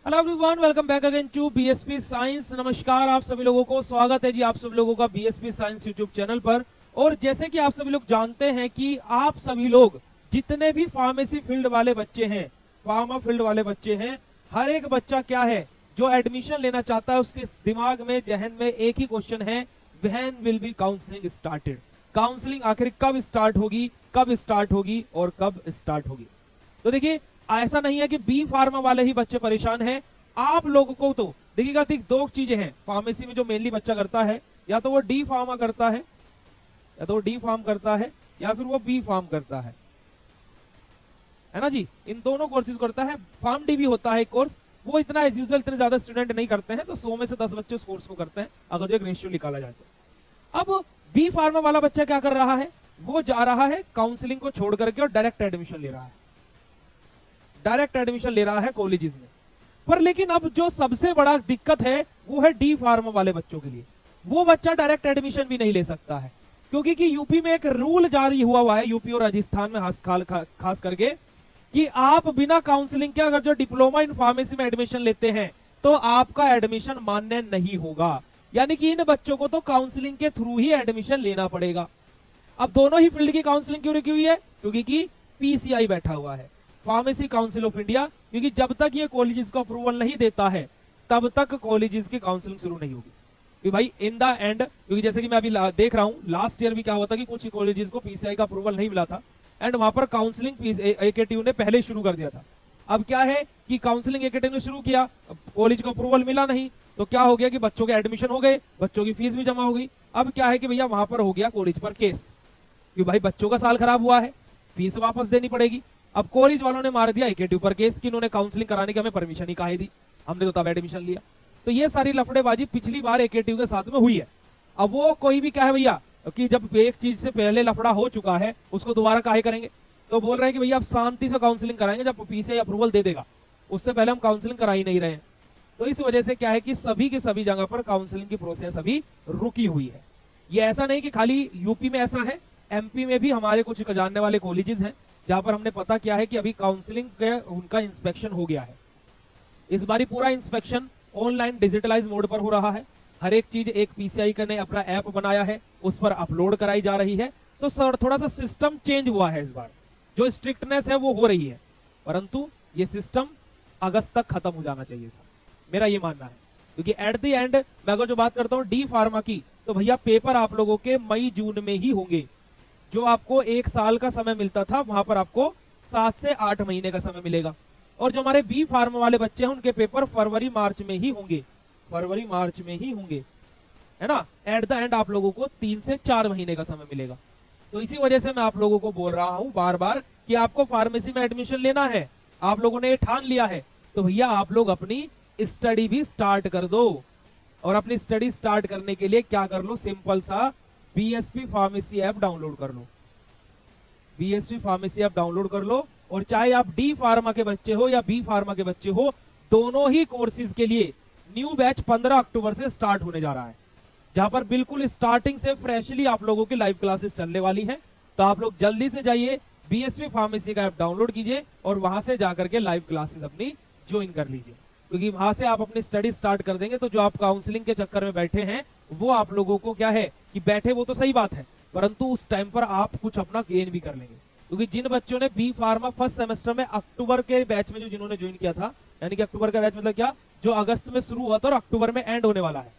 Hello everyone, welcome back again to BSP science. नमस्कार आप सभी लोगों को, स्वागत है जी आप सभी लोगों का बीएसपी साइंस यूट्यूब चैनल पर। और जैसे कि आप सभी लोग जानते हैं कि आप सभी लोग जितने भी फार्मेसी फील्ड वाले बच्चे हैं, फार्मा फील्ड वाले बच्चे हैं, हर एक बच्चा क्या है जो एडमिशन लेना चाहता है उसके दिमाग में, जहन में एक ही क्वेश्चन है, when will be counselling started. Counselling आखिर कब स्टार्ट होगी, कब स्टार्ट होगी और कब स्टार्ट होगी। तो देखिए, ऐसा नहीं है कि बी फार्मा वाले ही बच्चे परेशान हैं। आप लोगों को तो देखिएगा, दो चीजें हैं फार्मेसी में जो मेनली बच्चा करता है, या तो वो डी फार्मा करता है, या तो वो डी फार्म करता है, या फिर वो बी फार्म करता है ना जी। इन दोनों कोर्सेज करता है। फार्म डी भी होता है एक कोर्स, वो इतना एज यूजुअल इतने ज्यादा स्टूडेंट नहीं करते हैं, तो 100 में से 10 बच्चे उस कोर्स को करते हैं अगर जो एक रेशियो निकाला जाए तो। अब बी फार्मा वाला बच्चा क्या कर रहा है, वो जा रहा है काउंसलिंग को छोड़ करके और डायरेक्ट एडमिशन ले रहा है, डायरेक्ट एडमिशन ले रहा है कॉलेजेस में। पर लेकिन अब जो सबसे बड़ा दिक्कत है वो है डी फार्मा वाले बच्चों के लिए। वो बच्चा डायरेक्ट एडमिशन भी नहीं ले सकता है, क्योंकि कि यूपी में एक रूल जारी हुआ है, यूपी और राजस्थान में खास करके, कि आप बिना काउंसलिंग के अगर जो डिप्लोमा इन फार्मेसी में एडमिशन लेते हैं तो आपका एडमिशन मान्य नहीं होगा। यानी कि इन बच्चों को तो काउंसलिंग के थ्रू ही एडमिशन लेना पड़ेगा। अब दोनों ही फील्ड की काउंसलिंग क्यों रखी हुई है, क्योंकि कि पीसीआई बैठा हुआ है, फार्मेसी काउंसिल ऑफ इंडिया, क्योंकि जब तक ये कॉलेजेस को अप्रूवल नहीं देता है तब तक कॉलेजेस की काउंसलिंग शुरू नहीं होगी। कि भाई इन द एंड, क्योंकि जैसे कि मैं अभी देख रहा हूं, लास्ट ईयर भी क्या हुआ था कि कुछ कॉलेजेस को पीसीआई का अप्रूवल नहीं मिला था, एंड वहां पर काउंसलिंग एकेटीयू ने पहले शुरू कर दिया था। अब क्या है कि काउंसलिंग एकेटीयू ने शुरू किया, कॉलेज को अप्रूवल मिला नहीं, तो क्या हो गया कि बच्चों के एडमिशन हो गए, बच्चों की फीस भी जमा हो गई। अब क्या है कि भैया वहां पर हो गया कॉलेज पर केस कि भाई बच्चों का साल खराब हुआ है, फीस वापस देनी पड़ेगी। अब कॉलेज वालों ने मार दिया एकेटीयू पर केस कि इन्होंने काउंसलिंग कराने की हमें परमिशन ही काहे दी, हमने तो तब एडमिशन लिया। तो ये सारी लफड़ेबाजी पिछली बार एकेटीयू के साथ में हुई है। अब वो कोई भी क्या है भैया कि जब एक चीज से पहले लफड़ा हो चुका है उसको दोबारा काहे करेंगे, तो बोल रहे हैं कि भैया आप शांति से काउंसलिंग कराएंगे, जब पीसीआई अप्रूवल दे देगा उससे पहले हम काउंसलिंग करा ही नहीं रहे हैं। तो इस वजह से क्या है कि सभी की सभी जगह पर काउंसलिंग की प्रोसेस अभी रुकी हुई है। ये ऐसा नहीं कि खाली यूपी में ऐसा है, एमपी में भी हमारे कुछ जानने वाले कॉलेजेस हैं जहां पर हमने पता किया है कि अभी काउंसलिंग के उनका इंस्पेक्शन हो गया है। इस बारी पूरा इंस्पेक्शन ऑनलाइन डिजिटलाइज मोड पर हो रहा है। हर एक चीज एक पीसीआई ने अपना ऐप बनाया है, उस पर अपलोड कराई जा रही है। तो सर थोड़ा सा सिस्टम चेंज हुआ है इस बार, जो स्ट्रिक्टनेस है वो हो रही है, परंतु ये सिस्टम अगस्त तक खत्म हो जाना चाहिए था, मेरा ये मानना है। क्योंकि एट द एंड मैं अगर जो बात करता हूँ डी फार्मा की, तो भैया पेपर आप लोगों के मई जून में ही होंगे। जो आपको 1 साल का समय मिलता था वहां पर आपको 7 से 8 महीने का समय मिलेगा। और जो हमारे बी फार्मा वाले बच्चे हैं उनके पेपर फरवरी मार्च में ही होंगे, फरवरी मार्च में ही होंगे, है ना। एट द एंड आप लोगों को 3 से 4 महीने का समय मिलेगा। तो इसी वजह से मैं आप लोगों को बोल रहा हूं बार बार कि आपको फार्मेसी में एडमिशन लेना है, आप लोगों ने ये ठान लिया है, तो भैया आप लोग अपनी स्टडी भी स्टार्ट कर दो। और अपनी स्टडी स्टार्ट करने के लिए क्या कर लो, सिंपल सा बीएसपी फार्मेसी ऐप डाउनलोड कर लो, बीएसपी फार्मेसी ऐप डाउनलोड कर लो। और चाहे आप डी फार्मा के बच्चे हो या बी फार्मा के बच्चे हो, दोनों ही कोर्सेज के लिए न्यू बैच 15 अक्टूबर से स्टार्ट होने जा रहा है, जहां पर बिल्कुल स्टार्टिंग से फ्रेशली आप लोगों की लाइव क्लासेस चलने वाली हैं। तो आप लोग जल्दी से जाइए, बीएसपी फार्मेसी का ऐप डाउनलोड कीजिए और वहां से जाकर के लाइव क्लासेस अपनी ज्वाइन कर लीजिए। क्योंकि वहां से आप अपनी स्टडी स्टार्ट कर देंगे तो जो आप काउंसलिंग के चक्कर में बैठे हैं वो आप लोगों को क्या है कि बैठे, वो तो सही बात है, परंतु उस टाइम पर आप कुछ अपना गेन भी कर लेंगे। क्योंकि जिन बच्चों ने बी फार्मा फर्स्ट सेमेस्टर में अक्टूबर के बैच में जो जिन्होंने ज्वाइन किया था, यानी कि अक्टूबर का बैच मतलब क्या, जो अगस्त में शुरू हुआ था और अक्टूबर में एंड होने वाला है,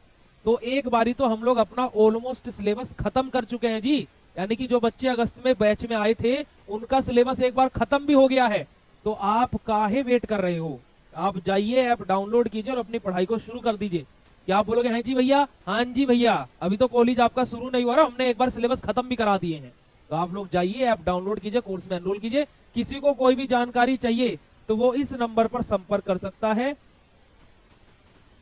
तो एक बारी तो हम लोग अपना ऑलमोस्ट सिलेबस खत्म कर चुके हैं जी। यानी कि जो बच्चे अगस्त में बैच में आए थे उनका सिलेबस एक बार खत्म भी हो गया है। तो आप काहे वेट कर रहे हो, आप जाइए ऐप डाउनलोड कीजिए और अपनी पढ़ाई को शुरू कर दीजिए। क्या आप बोलोगे हाँ जी भैया, हाँ जी भैया अभी तो कॉलेज आपका शुरू नहीं हुआ रहा, हमने एक बार सिलेबस खत्म भी करा दिए हैं। तो आप लोग जाइए ऐप डाउनलोड कीजिए, कोर्स में एनरोल कीजिए। किसी को कोई भी जानकारी चाहिए तो वो इस नंबर पर संपर्क कर सकता है।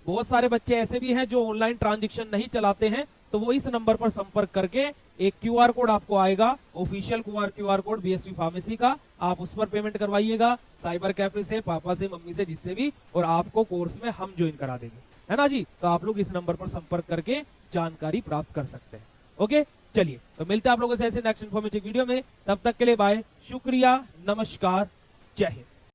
बहुत सारे बच्चे ऐसे भी हैं जो ऑनलाइन ट्रांजैक्शन नहीं चलाते हैं, तो वो इस नंबर पर संपर्क करके एक क्यूआर कोड आपको आएगा, official QR code BSP pharmacy का, आप उस पर पेमेंट करवाइएगा, साइबर कैफे से, पापा से, मम्मी से, जिससे भी, और आपको कोर्स में हम ज्वाइन करा देंगे, है ना जी। तो आप लोग इस नंबर पर संपर्क करके जानकारी प्राप्त कर सकते हैं। ओके, चलिए तो मिलते हैं आप लोगों से ऐसे नेक्स्ट इन्फॉर्मेटिव वीडियो में। तब तक के लिए बाय, शुक्रिया, नमस्कार, जय हिंद।